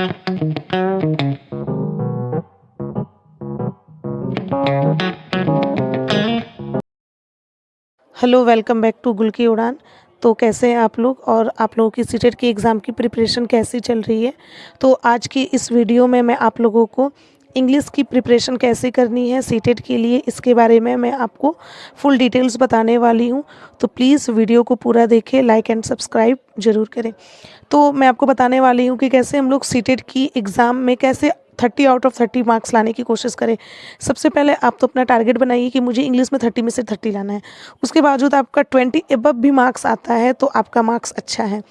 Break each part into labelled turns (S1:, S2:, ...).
S1: Hello, welcome back to गुल की उड़ान। तो कैसे हैं आप लोग और आप लोगों की सीटेट की एग्ज़ाम की प्रिपरेशन कैसी चल रही है। तो आज की इस वीडियो में मैं आप लोगों को इंग्लिश की प्रिपरेशन कैसे करनी है सीटेट के लिए, इसके बारे में मैं आपको फुल डिटेल्स बताने वाली हूँ। तो प्लीज़ वीडियो को पूरा देखें, लाइक एंड सब्सक्राइब ज़रूर करें। तो मैं आपको बताने वाली हूँ कि कैसे हम लोग सीटेट की एग्ज़ाम में कैसे 30 आउट ऑफ 30 मार्क्स लाने की कोशिश करें। सबसे पहले आप तो अपना टारगेट बनाइए कि मुझे इंग्लिश में 30 में से 30 लाना है। उसके बावजूद आपका 20 अबव भी मार्क्स आता है तो आपका मार्क्स अच्छा है।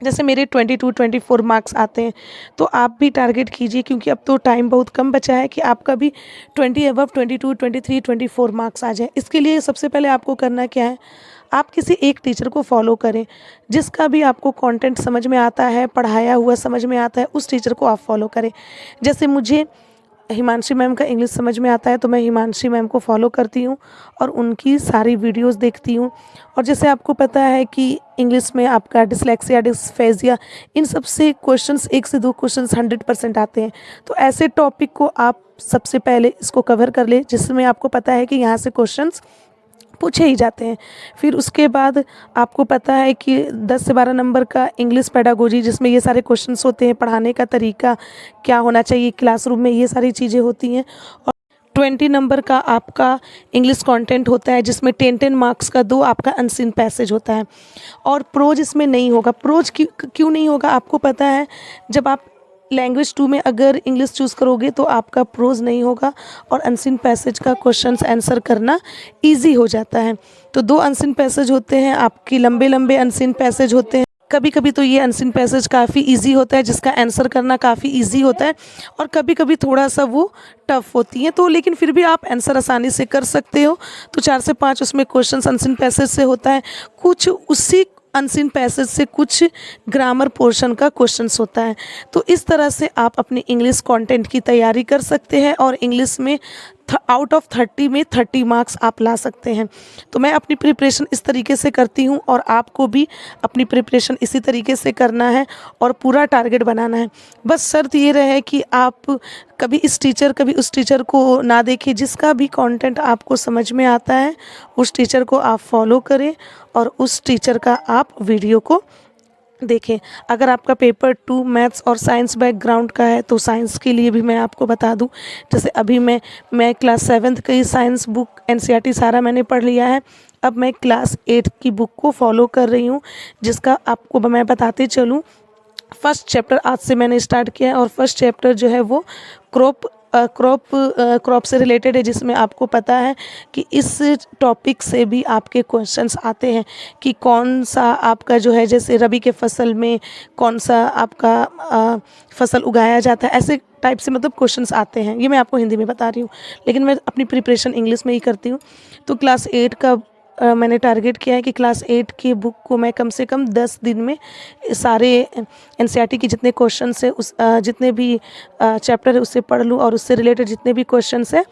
S1: जैसे मेरे 22-24 मार्क्स आते हैं, तो आप भी टारगेट कीजिए, क्योंकि अब तो टाइम बहुत कम बचा है कि आपका भी 20 अबव 22, 23, 24 मार्क्स आ जाए। इसके लिए सबसे पहले आपको करना क्या है, आप किसी एक टीचर को फॉलो करें, जिसका भी आपको कंटेंट समझ में आता है, पढ़ाया हुआ समझ में आता है, उस टीचर को आप फॉलो करें। जैसे मुझे हिमांशी मैम का इंग्लिश समझ में आता है तो मैं हिमांशी मैम को फॉलो करती हूँ और उनकी सारी वीडियोस देखती हूँ। और जैसे आपको पता है कि इंग्लिश में आपका डिसलेक्सिया, डिस्फेजिया, इन सब से क्वेश्चंस 1 से 2 क्वेश्चंस 100% आते हैं। तो ऐसे टॉपिक को आप सबसे पहले इसको कवर कर ले, जिसमें आपको पता है कि यहाँ से क्वेश्चंस पूछे ही जाते हैं। फिर उसके बाद आपको पता है कि 10 से 12 नंबर का इंग्लिश पेडागोजी, जिसमें ये सारे क्वेश्चंस होते हैं, पढ़ाने का तरीका क्या होना चाहिए क्लासरूम में, ये सारी चीज़ें होती हैं। और 20 नंबर का आपका इंग्लिश कंटेंट होता है, जिसमें 10-10 मार्क्स का 2 आपका अनसीन पैसेज होता है। और प्रोज इसमें नहीं होगा। प्रोज क्यों नहीं होगा आपको पता है, जब आप लैंग्वेज 2 में अगर इंग्लिश चूज़ करोगे तो आपका प्रोज नहीं होगा और अनसीन पैसेज का क्वेश्चंस आंसर करना इजी हो जाता है। तो 2 अनसीन पैसेज होते हैं आपकी, लंबे लंबे अनसीन पैसेज होते हैं। कभी कभी तो ये अनसीन पैसेज काफ़ी इजी होता है, जिसका आंसर करना काफ़ी इजी होता है, और कभी कभी थोड़ा सा वो टफ होती हैं। तो लेकिन फिर भी आप आंसर आसानी से कर सकते हो। तो 4 से 5 उसमें क्वेश्चंस अनसीन पैसेज से होता है, कुछ उसी अनसीन पैसेज से कुछ ग्रामर पोर्शन का क्वेश्चंस होता है। तो इस तरह से आप अपने इंग्लिश कंटेंट की तैयारी कर सकते हैं और इंग्लिश में आउट ऑफ 30 में 30 मार्क्स आप ला सकते हैं। तो मैं अपनी प्रिपरेशन इस तरीके से करती हूँ और आपको भी अपनी प्रिपरेशन इसी तरीके से करना है और पूरा टारगेट बनाना है। बस शर्त ये रहे कि आप कभी इस टीचर कभी उस टीचर को ना देखें, जिसका भी कंटेंट आपको समझ में आता है उस टीचर को आप फॉलो करें और उस टीचर का आप वीडियो को देखें। अगर आपका पेपर 2 मैथ्स और साइंस बैकग्राउंड का है तो साइंस के लिए भी मैं आपको बता दूं, जैसे अभी मैं क्लास 7th की साइंस बुक एनसीईआरटी सारा मैंने पढ़ लिया है। अब मैं क्लास 8 की बुक को फॉलो कर रही हूं, जिसका आपको मैं बताते चलूं। फर्स्ट चैप्टर आज से मैंने स्टार्ट किया है और फर्स्ट चैप्टर जो है वो क्रॉप से रिलेटेड है, जिसमें आपको पता है कि इस टॉपिक से भी आपके क्वेश्चंस आते हैं कि कौन सा आपका जो है, जैसे रबी के फसल में कौन सा आपका फसल उगाया जाता है, ऐसे टाइप से मतलब क्वेश्चंस आते हैं। ये मैं आपको हिंदी में बता रही हूँ, लेकिन मैं अपनी प्रिपरेशन इंग्लिश में ही करती हूँ। तो क्लास 8 का मैंने टारगेट किया है कि क्लास 8 की बुक को मैं कम से कम 10 दिन में सारे एनसीईआरटी की जितने क्वेश्चंस है जितने भी चैप्टर है उससे पढ़ लूँ और उससे रिलेटेड जितने भी क्वेश्चंस है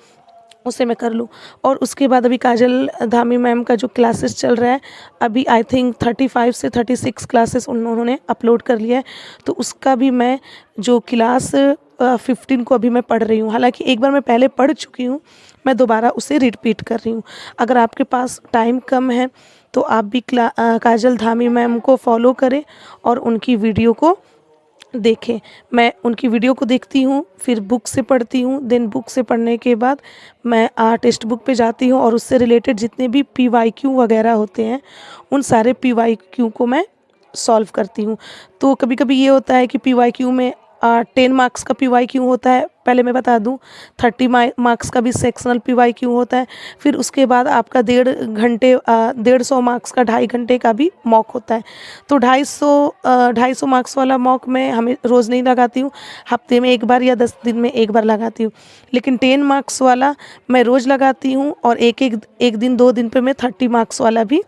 S1: उसे मैं कर लूँ। और उसके बाद अभी काजल धामी मैम का जो क्लासेस चल रहा है, अभी आई थिंक 35 से 36 क्लासेस उन्होंने अपलोड कर लिया है। तो उसका भी मैं जो क्लास 15 को अभी मैं पढ़ रही हूँ। हालांकि एक बार मैं पहले पढ़ चुकी हूँ, मैं दोबारा उसे रिपीट कर रही हूँ। अगर आपके पास टाइम कम है तो आप भी काजल धामी मैम को फॉलो करें और उनकी वीडियो को देखें। मैं उनकी वीडियो को देखती हूँ, फिर बुक से पढ़ती हूँ, देन बुक से पढ़ने के बाद मैं टेक्स्ट बुक पे जाती हूँ और उससे रिलेटेड जितने भी पीवाईक्यू वगैरह होते हैं उन सारे पीवाईक्यू को मैं सॉल्व करती हूँ। तो कभी कभी ये होता है कि पीवाईक्यू में 10 मार्क्स का पीवाईक्यू होता है, पहले मैं बता दूं। 30 मार्क्स का भी सेक्शनल पीवाईक्यू होता है। फिर उसके बाद आपका 150 मार्क्स का 2.5 घंटे का भी मॉक होता है। तो 250 मार्क्स वाला मॉक मैं हमें रोज़ नहीं लगाती हूँ, हफ्ते में एक बार या 10 दिन में एक बार लगाती हूँ। लेकिन 10 मार्क्स वाला मैं रोज़ लगाती हूँ और एक दिन 2 दिन पे मैं 30 मार्क्स वाला भी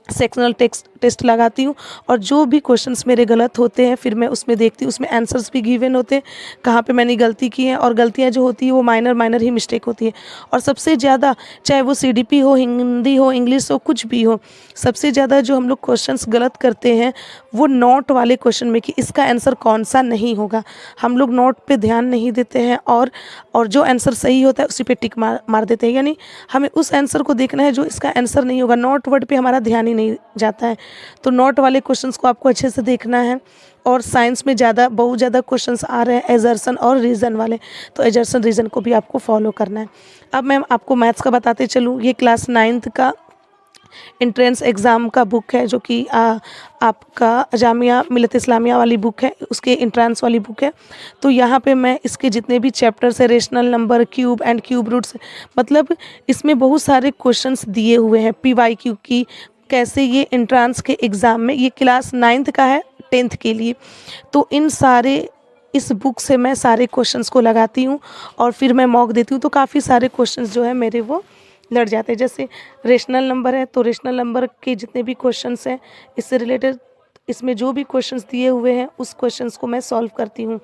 S1: सेक्शनल टेस्ट लगाती हूँ और जो भी क्वेश्चंस मेरे गलत होते हैं फिर मैं उसमें देखती हूँ, उसमें आंसर्स भी गिवन होते हैं कहाँ पे मैंने गलती की है, और गलतियाँ जो होती है वो माइनर ही मिस्टेक होती है। और सबसे ज़्यादा चाहे वो सीडीपी हो, हिंदी हो, इंग्लिश हो, कुछ भी हो, सबसे ज़्यादा जो हम लोग क्वेश्चंस गलत करते हैं वो नोट वाले क्वेश्चन में कि इसका आंसर कौन सा नहीं होगा। हम लोग नोट पे ध्यान नहीं देते हैं और जो आंसर सही होता है उसी पे टिक मार देते हैं, यानी हमें उस आंसर को देखना है जो इसका आंसर नहीं होगा। नोट वर्ड पे हमारा ध्यान ही नहीं जाता है। तो नोट वाले क्वेश्चंस को आपको अच्छे से देखना है। और साइंस में बहुत ज़्यादा क्वेश्चंस आ रहे हैं एजर्सन और रीज़न वाले, तो एजर्सन रीज़न को भी आपको फॉलो करना है। अब मैं आपको मैथ्स का बताते चलूँ। ये क्लास 9th का एंट्रेंस एग्ज़ाम का बुक है, जो कि आपका जामिया मिलत इस्लामिया वाली बुक है, उसके एंट्रेंस वाली बुक है। तो यहाँ पे मैं इसके जितने भी चैप्टर्स है, rational number, cube and cube roots, मतलब इसमें बहुत सारे क्वेश्चंस दिए हुए हैं PYQ की, कैसे ये एंट्रेंस के एग्ज़ाम में, ये क्लास 9th का है 10th के लिए। तो इस बुक से मैं सारे क्वेश्चंस को लगाती हूँ और फिर मैं मॉक देती हूँ। तो काफ़ी सारे क्वेश्चंस जो है मेरे वो लड़ जाते हैं। जैसे रेशनल नंबर है तो रेशनल नंबर के जितने भी क्वेश्चंस हैं इससे रिलेटेड, इसमें जो भी क्वेश्चंस दिए हुए हैं उस क्वेश्चंस को मैं सॉल्व करती हूँ।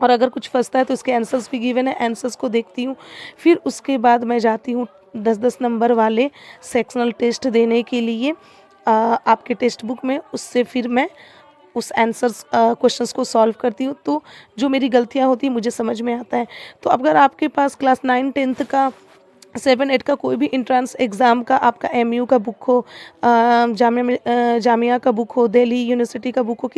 S1: और अगर कुछ फंसता है तो इसके आंसर्स भी गिवन है, आंसर्स को देखती हूँ। फिर उसके बाद मैं जाती हूँ 10-10 नंबर वाले सेक्शनल टेस्ट देने के लिए आपके टेक्स्ट बुक में। उससे फिर मैं उस आंसर्स क्वेश्चंस को सॉल्व करती हूँ। तो जो मेरी गलतियाँ होती हैं मुझे समझ में आता है। तो अगर आपके पास क्लास 9, 10th का, 7, 8 का कोई भी एंट्रेंस एग्ज़ाम का आपका MU का बुक हो, जामिया का बुक हो, दिल्ली यूनिवर्सिटी का बुक हो,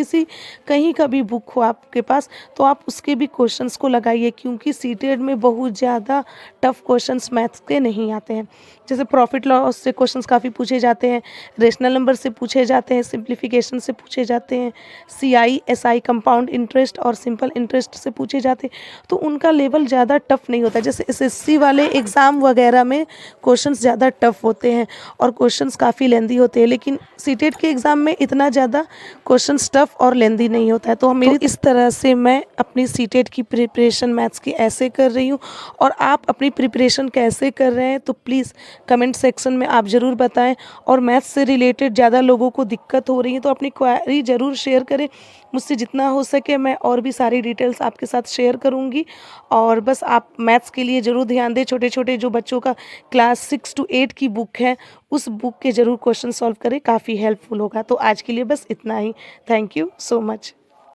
S1: कहीं का भी बुक हो आपके पास, तो आप उसके भी क्वेश्चंस को लगाइए, क्योंकि सीटेट में बहुत ज़्यादा टफ क्वेश्चंस मैथ्स के नहीं आते हैं। जैसे प्रॉफिट लॉस से क्वेश्चंस काफ़ी पूछे जाते हैं, रेशनल नंबर से पूछे जाते हैं, सिंप्लीफिकेशन से पूछे जाते हैं, CI SI कंपाउंड इंटरेस्ट और सिंपल इंटरेस्ट से पूछे जाते हैं। तो उनका लेवल ज़्यादा टफ नहीं होता। जैसे SSC वाले एग्ज़ाम वगैरह में क्वेश्चंस ज़्यादा टफ होते हैं और क्वेश्चंस काफ़ी लेंदी होते हैं, लेकिन सीटेट के एग्ज़ाम में इतना ज़्यादा क्वेश्चंस टफ और लेंदी नहीं होता है। तो मेरी इस तरह से मैं अपनी सीटेट की प्रिपरेशन मैथ्स की ऐसे कर रही हूँ। और आप अपनी प्रिपरेशन कैसे कर रहे हैं तो प्लीज़ कमेंट सेक्शन में आप ज़रूर बताएं। और मैथ्स से रिलेटेड ज़्यादा लोगों को दिक्कत हो रही है तो अपनी क्वेरी ज़रूर शेयर करें। मुझसे जितना हो सके मैं और भी सारी डिटेल्स आपके साथ शेयर करूँगी। और बस आप मैथ्स के लिए ज़रूर ध्यान दें। छोटे छोटे जो बच्चों का क्लास 6 to 8 की बुक है, उस बुक के ज़रूर क्वेश्चन सॉल्व करें, काफ़ी हेल्पफुल होगा। तो आज के लिए बस इतना ही। Thank you so much.